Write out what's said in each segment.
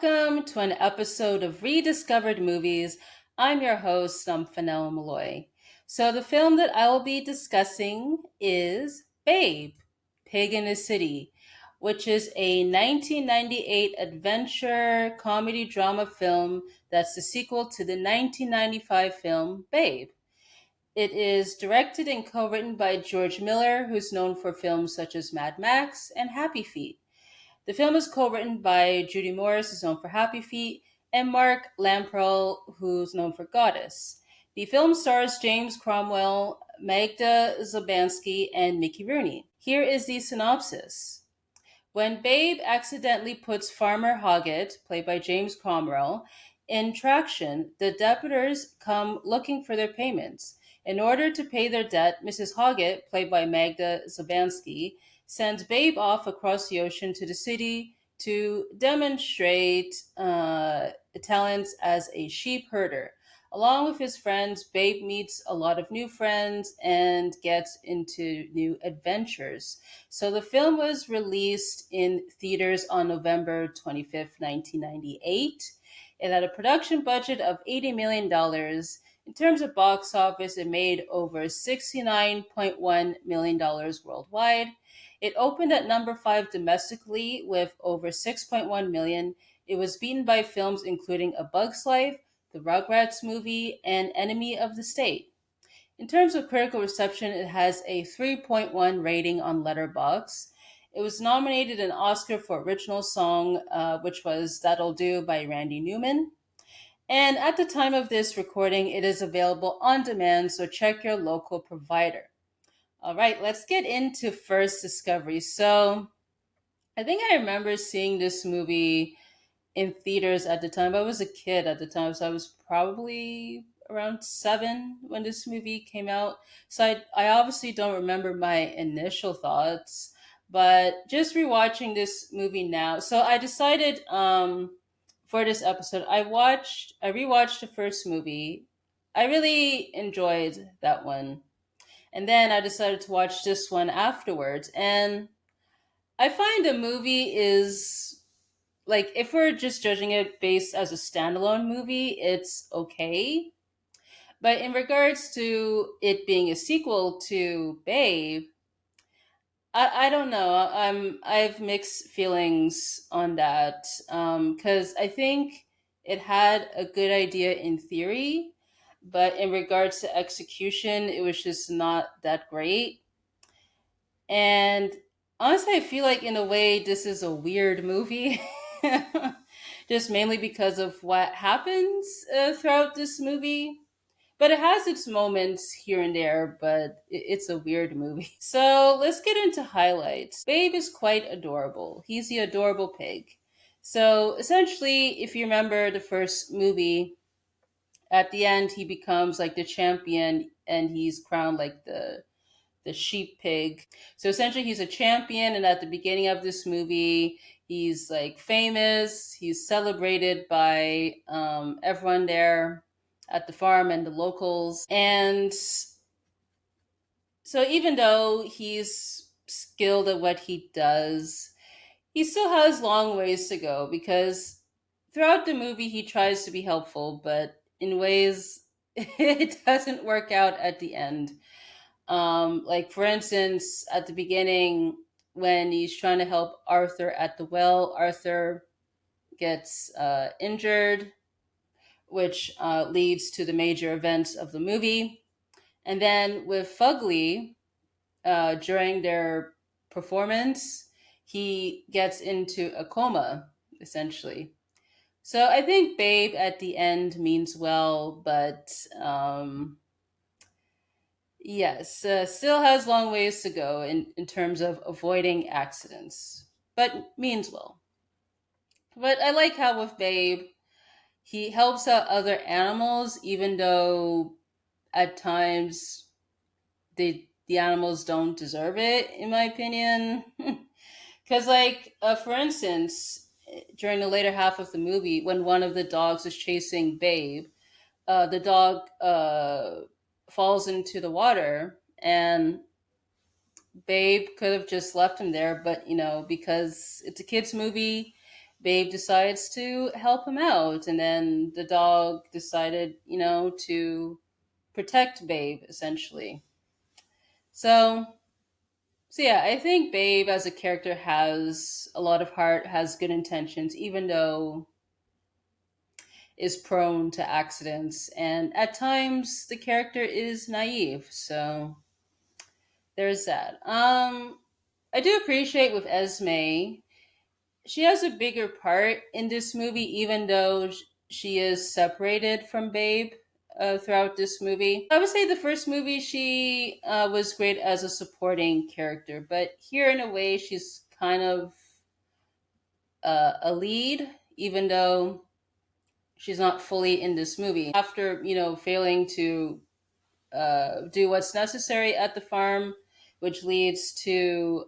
welcome to an episode of Rediscovered Movies. I'm your host, Nomfanelo. So, the film that I will be discussing is Babe, Pig in a City, which is a 1998 adventure comedy drama film that's the sequel to the 1995 film Babe. It is directed and co written by George Miller, who's known for films such as Mad Max and Happy Feet. The film is co-written by Judy Morris, who's known for Happy Feet, and Mark Lamprell, who's known for Goddess. The film stars James Cromwell, Magda Szubanski, and Mickey Rooney. Here is the synopsis. When Babe accidentally puts Farmer Hoggett, played by James Cromwell, in traction, the debtors come looking for their payments. In order to pay their debt, Mrs. Hoggett, played by Magda Szubanski, sends Babe off across the ocean to the city to demonstrate talents as a sheep herder. Along with his friends, Babe meets a lot of new friends and gets into new adventures. So the film was released in theaters on November 25th, 1998. It had a production budget of $80 million. In terms of box office, it made over $69.1 million worldwide. It opened at number 5 domestically with over 6.1 million. It was beaten by films including A Bug's Life, the Rugrats movie, and Enemy of the State. In terms of critical reception, it has a 3.1 rating on Letterboxd. It was nominated an Oscar for Original Song, which was That'll Do by Randy Newman. And at the time of this recording, it is available on demand, so check your local provider. All right, let's get into First Discovery. So I think I remember seeing this movie in theaters at the time. I was a kid at the time, so I was probably around 7 when this movie came out. So I obviously don't remember my initial thoughts, but just rewatching this movie now. So I decided for this episode, I rewatched the first movie. I really enjoyed that one. And then I decided to watch this one afterwards. And I find the movie is like, if we're just judging it based as a standalone movie, it's okay. But in regards to it being a sequel to Babe, I don't know. I have mixed feelings on that because I think it had a good idea in theory, but in regards to execution, it was just not that great. And honestly, I feel like in a way this is a weird movie. Just mainly because of what happens throughout this movie. But it has its moments here and there, but it's a weird movie. So let's get into highlights. Babe is quite adorable. He's the adorable pig. So essentially, if you remember the first movie, at the end he becomes like the champion and he's crowned like the sheep pig. So essentially, he's a champion, and at the beginning of this movie, he's like famous. He's celebrated by everyone there at the farm and the locals. And so, even though he's skilled at what he does, he still has long ways to go because throughout the movie, he tries to be helpful, but in ways it doesn't work out at the end. Like for instance, at the beginning, when he's trying to help Arthur at the well, Arthur gets injured, which leads to the major events of the movie. And then with Fugly, during their performance, he gets into a coma, essentially. So I think Babe at the end means well, but yes, still has long ways to go in terms of avoiding accidents, but means well. But I like how with Babe, he helps out other animals, even though at times the animals don't deserve it, in my opinion. Because, like, for instance, during the later half of the movie, when one of the dogs is chasing Babe, the dog falls into the water, and Babe could have just left him there, but because it's a kids movie, Babe decides to help him out, and then the dog decided, to protect Babe essentially. So, so yeah, I think Babe as a character has a lot of heart, has good intentions, even though is prone to accidents, and at times the character is naive. So there's that. I do appreciate with Esme, she has a bigger part in this movie, even though she is separated from Babe throughout this movie. I would say the first movie she was great as a supporting character, but here in a way she's kind of a lead, even though she's not fully in this movie. After failing to do what's necessary at the farm, which leads to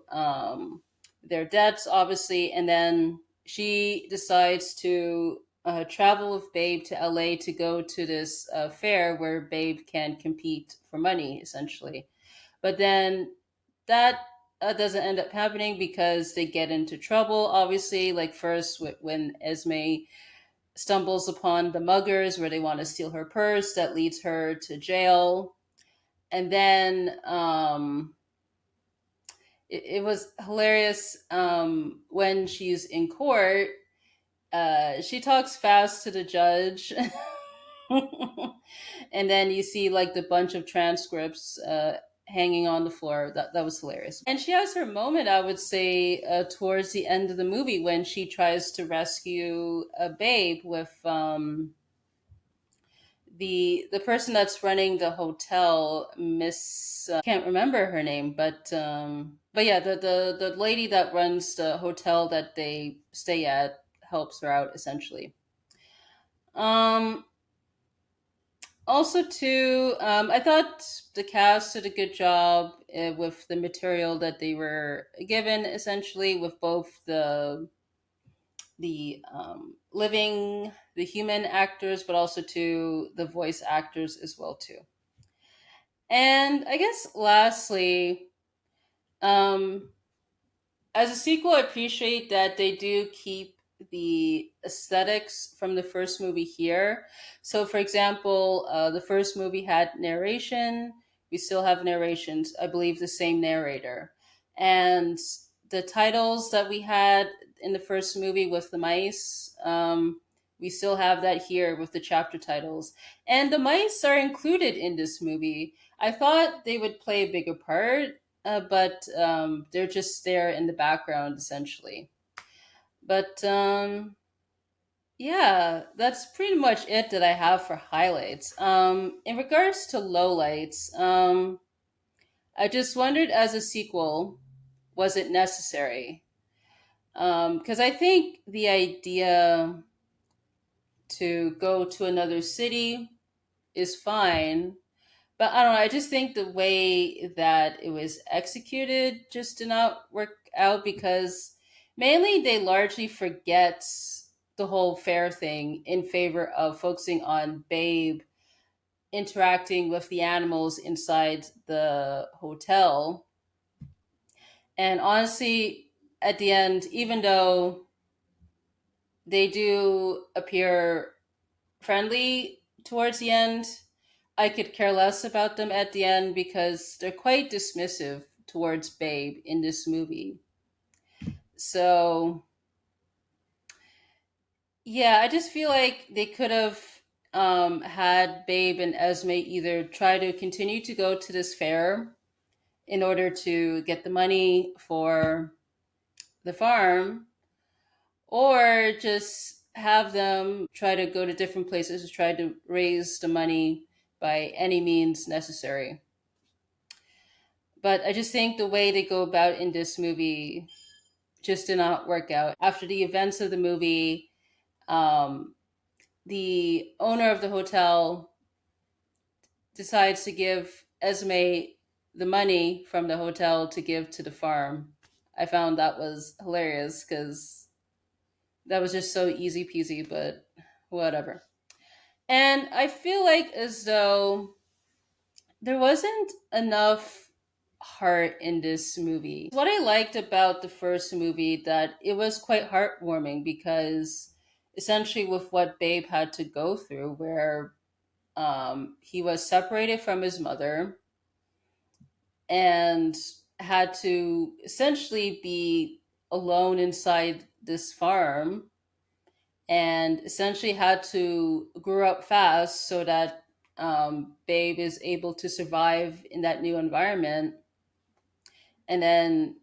their deaths, obviously. And then she decides to travel with Babe to LA to go to this fair where Babe can compete for money, essentially. But then that doesn't end up happening because they get into trouble, obviously. Like, first, when Esme stumbles upon the muggers where they want to steal her purse, that leads her to jail. And then it was hilarious when she's in court. She talks fast to the judge. And then you see like the bunch of transcripts hanging on the floor. That was hilarious. And she has her moment, I would say, towards the end of the movie when she tries to rescue a Babe with the person that's running the hotel, Miss can't remember her name, but yeah, the lady that runs the hotel that they stay at helps her out essentially. Um, Also, too, I thought the cast did a good job with the material that they were given, essentially, with both the human actors, but also to the voice actors as well too. And I guess lastly, um, as a sequel, I appreciate that they do keep the aesthetics from the first movie here. So, for example, the first movie had narration. We still have narrations. I believe the same narrator, and the titles that we had in the first movie with the mice. We still have that here with the chapter titles, and the mice are included in this movie. I thought they would play a bigger part, but they're just there in the background essentially. But yeah, that's pretty much it that I have for highlights. In regards to lowlights, I just wondered, as a sequel, was it necessary? Because I think the idea to go to another city is fine. But I don't know. I just think the way that it was executed just did not work out, because mainly they largely forget the whole fair thing in favor of focusing on Babe interacting with the animals inside the hotel. And honestly, at the end, even though they do appear friendly towards the end, I could care less about them at the end because they're quite dismissive towards Babe in this movie. So, yeah, I just feel like they could have had Babe and Esme either try to continue to go to this fair in order to get the money for the farm, or just have them try to go to different places to try to raise the money by any means necessary. But I just think the way they go about in this movie just did not work out. After the events of the movie, um, the owner of the hotel decides to give Esme the money from the hotel to give to the farm. I found that was hilarious because that was just so easy peasy, but whatever. And I feel like as though there wasn't enough. heart in this movie. What I liked about the first movie, that it was quite heartwarming because essentially with what Babe had to go through, where he was separated from his mother and had to essentially be alone inside this farm, and essentially had to grow up fast so that Babe is able to survive in that new environment, and then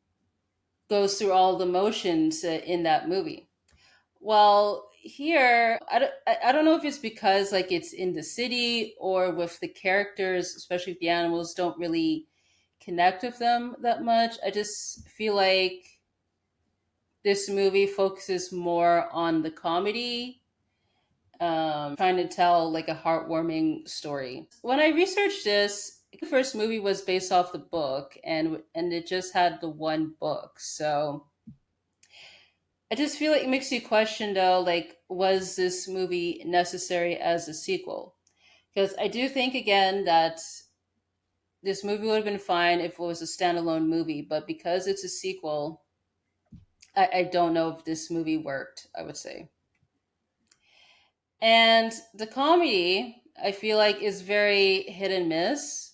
goes through all the motions in that movie. Well, here I don't know if it's because like it's in the city, or with the characters, especially if the animals don't really connect with them that much. I just feel like this movie focuses more on the comedy, trying to tell like a heartwarming story. When I researched this, the first movie was based off the book, and it just had the one book. So I just feel like it makes you question though, like, was this movie necessary as a sequel? Because I do think again that this movie would have been fine if it was a standalone movie, but because it's a sequel, I don't know if this movie worked, I would say. And the comedy, I feel like, is very hit and miss.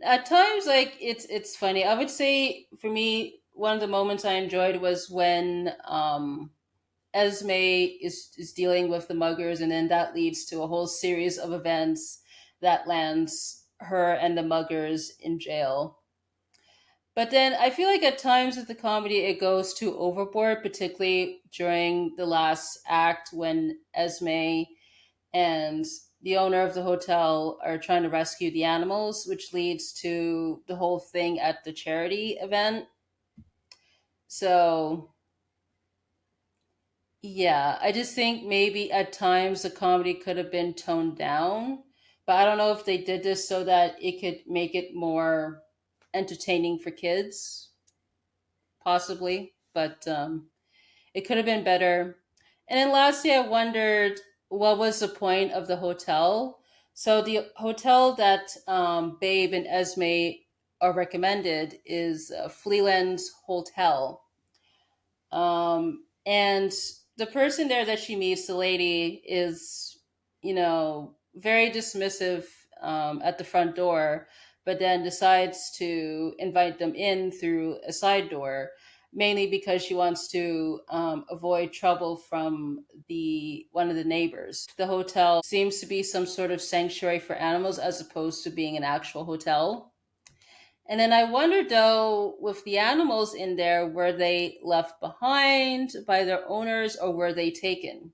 At times, like it's funny. I would say for me, one of the moments I enjoyed was when Esme is dealing with the muggers, and then that leads to a whole series of events that lands her and the muggers in jail. But then I feel like at times with the comedy, it goes too overboard, particularly during the last act when Esme and the owner of the hotel are trying to rescue the animals, which leads to the whole thing at the charity event. So, yeah, I just think maybe at times the comedy could have been toned down, but I don't know if they did this so that it could make it more entertaining for kids, possibly, but it could have been better. And then lastly, I wondered what was the point of the hotel. So the hotel that Babe and Esme are recommended is Fleeland's Hotel. And the person there that she meets, the lady, is, very dismissive at the front door, but then decides to invite them in through a side door, mainly because she wants to avoid trouble from the one of the neighbors. The hotel seems to be some sort of sanctuary for animals as opposed to being an actual hotel. And then I wonder though, with the animals in there, were they left behind by their owners or were they taken?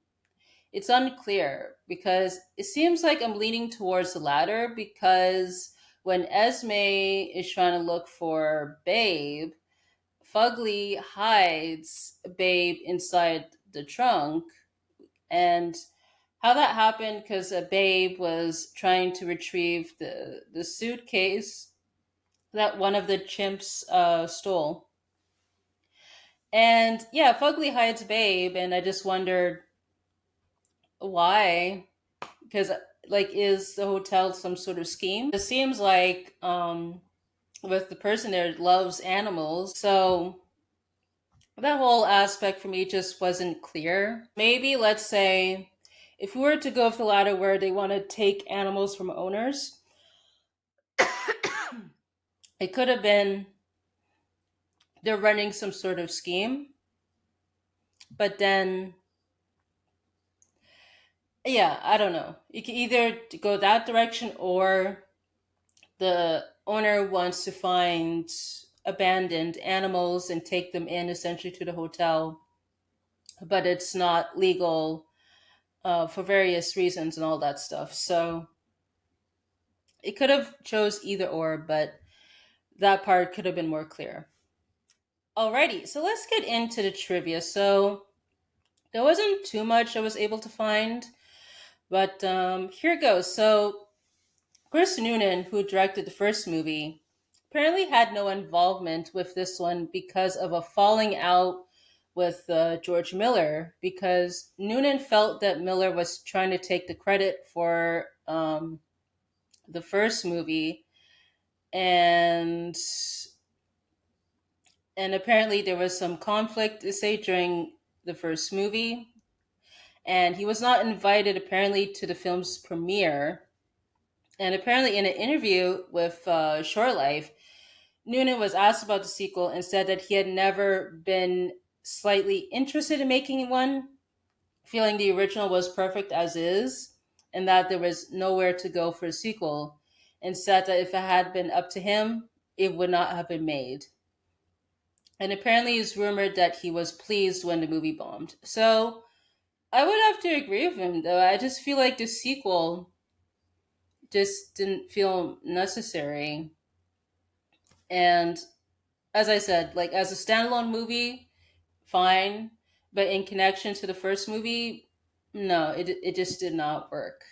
It's unclear because it seems like I'm leaning towards the latter, because when Esme is trying to look for Babe, Fugly hides Babe inside the trunk. And how that happened, because Babe was trying to retrieve the suitcase that one of the chimps stole. And yeah, Fugly hides Babe, and I just wondered why. Because, like, is the hotel some sort of scheme? It seems like with the person there loves animals, so that whole aspect for me just wasn't clear. Maybe, let's say, if we were to go with the latter where they want to take animals from owners, it could have been they're running some sort of scheme, but then yeah, I don't know. You can either go that direction, or the owner wants to find abandoned animals and take them in essentially to the hotel, but it's not legal for various reasons and all that stuff. So it could have chose either or, but that part could have been more clear. Alrighty, so let's get into the trivia. So there wasn't too much I was able to find, but here goes. So Chris Noonan, who directed the first movie, apparently had no involvement with this one because of a falling out with George Miller, because Noonan felt that Miller was trying to take the credit for the first movie, and And apparently there was some conflict, to say, during the first movie, and he was not invited apparently to the film's premiere. And apparently, in an interview with Short Life, Noonan was asked about the sequel and said that he had never been slightly interested in making one, feeling the original was perfect as is, and that there was nowhere to go for a sequel, and said that if it had been up to him, it would not have been made. And apparently, it's rumored that he was pleased when the movie bombed. So I would have to agree with him, though. I just feel like the sequel just didn't feel necessary. And as I said, like as a standalone movie, fine, but in connection to the first movie, no, it just did not work.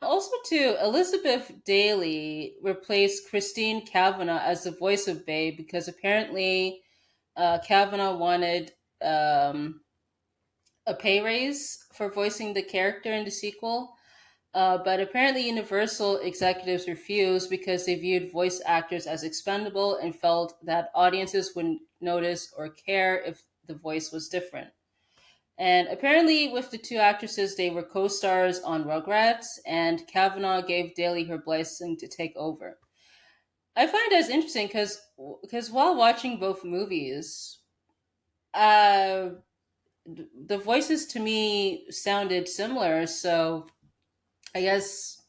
Also, too, Elizabeth Daly replaced Christine Cavanaugh as the voice of Babe because apparently Kavanaugh wanted a pay raise for voicing the character in the sequel. But apparently, Universal executives refused because they viewed voice actors as expendable and felt that audiences wouldn't notice or care if the voice was different. And apparently, with the two actresses, they were co stars on Rugrats, and Kavanaugh gave Daly her blessing to take over. I find that interesting because while watching both movies, uh, the voices to me sounded similar, so I guess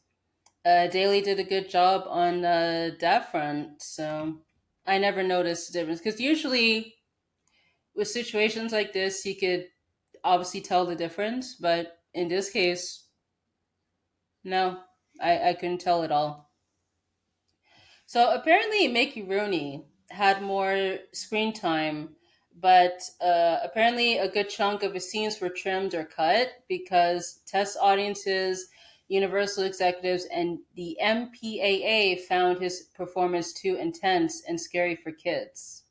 Daly did a good job on that front. So I never noticed the difference because usually with situations like this, you could obviously tell the difference, but in this case, no, I couldn't tell at all. So apparently, Mickey Rooney had more screen time, but apparently, a good chunk of his scenes were trimmed or cut because test audiences, Universal executives, and the MPAA found his performance too intense and scary for kids.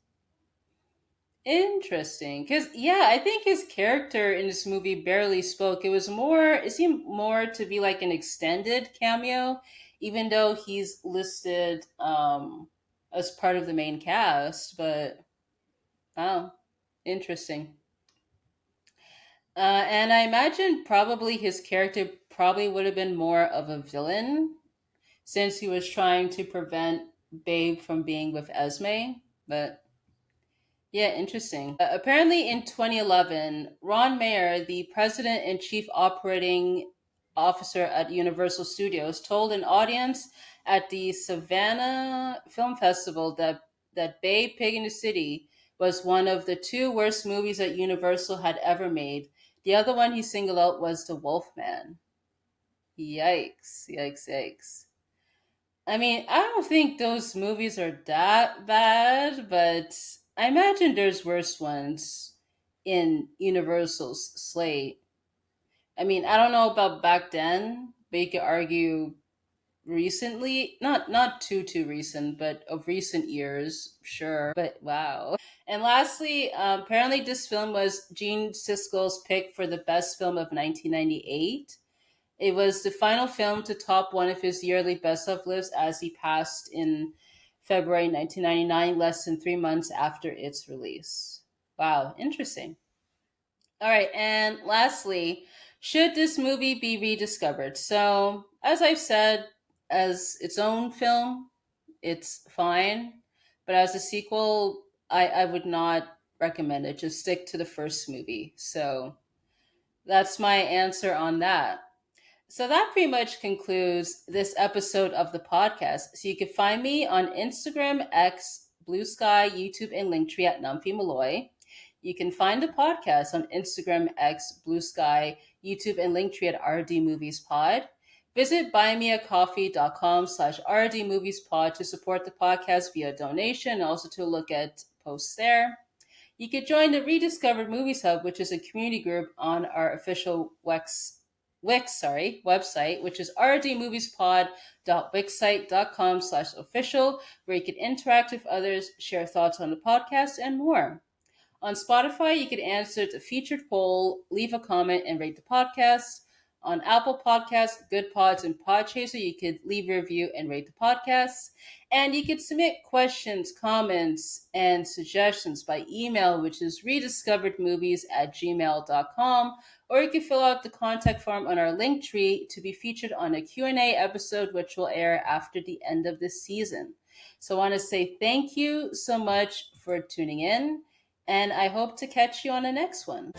Interesting, because yeah, I think his character in this movie barely spoke. It seemed more to be like an extended cameo, even though he's listed as part of the main cast. But oh, interesting. And I imagine probably his character probably would have been more of a villain since he was trying to prevent Babe from being with Esme. But yeah, interesting. Apparently, in 2011, Ron Mayer, the president and chief operating officer at Universal Studios, told an audience at the Savannah Film Festival that Babe Pig in the City was one of the two worst movies that Universal had ever made. The other one he singled out was The Wolfman. Yikes, yikes, yikes. I mean, I don't think those movies are that bad, but I imagine there's worse ones in Universal's slate. I mean, I don't know about back then, but you could argue recently, not too recent, but of recent years, sure. But wow. And lastly, apparently this film was Gene Siskel's pick for the best film of 1998. It was the final film to top one of his yearly best of lists as he passed in February 1999, less than 3 months after its release. Wow, interesting. All right, and lastly, should this movie be rediscovered? So, as I've said, as its own film, it's fine, but as a sequel, I would not recommend it. Just stick to the first movie. So, that's my answer on that. So that pretty much concludes this episode of the podcast. So you can find me on Instagram, X, Blue Sky, YouTube, and Linktree at Numphy Malloy. You can find the podcast on Instagram, X, Blue Sky, YouTube, and Linktree at RD Movies Pod. Visit buymeacoffee.com/RD Movies Pod to support the podcast via donation and also to look at posts there. You could join the Rediscovered Movies Hub, which is a community group on our official website, which is rdmoviespod.wixsite.com/official, where you can interact with others, share thoughts on the podcast, and more. On Spotify, you can answer the featured poll, leave a comment, and rate the podcast. on Apple Podcasts, Good Pods, and Podchaser. You could leave a review and rate the podcast. And you could submit questions, comments, and suggestions by email, which is rediscoveredmovies@gmail.com. Or you can fill out the contact form on our link tree to be featured on a Q&A episode, which will air after the end of this season. So I want to say thank you so much for tuning in, and I hope to catch you on the next one.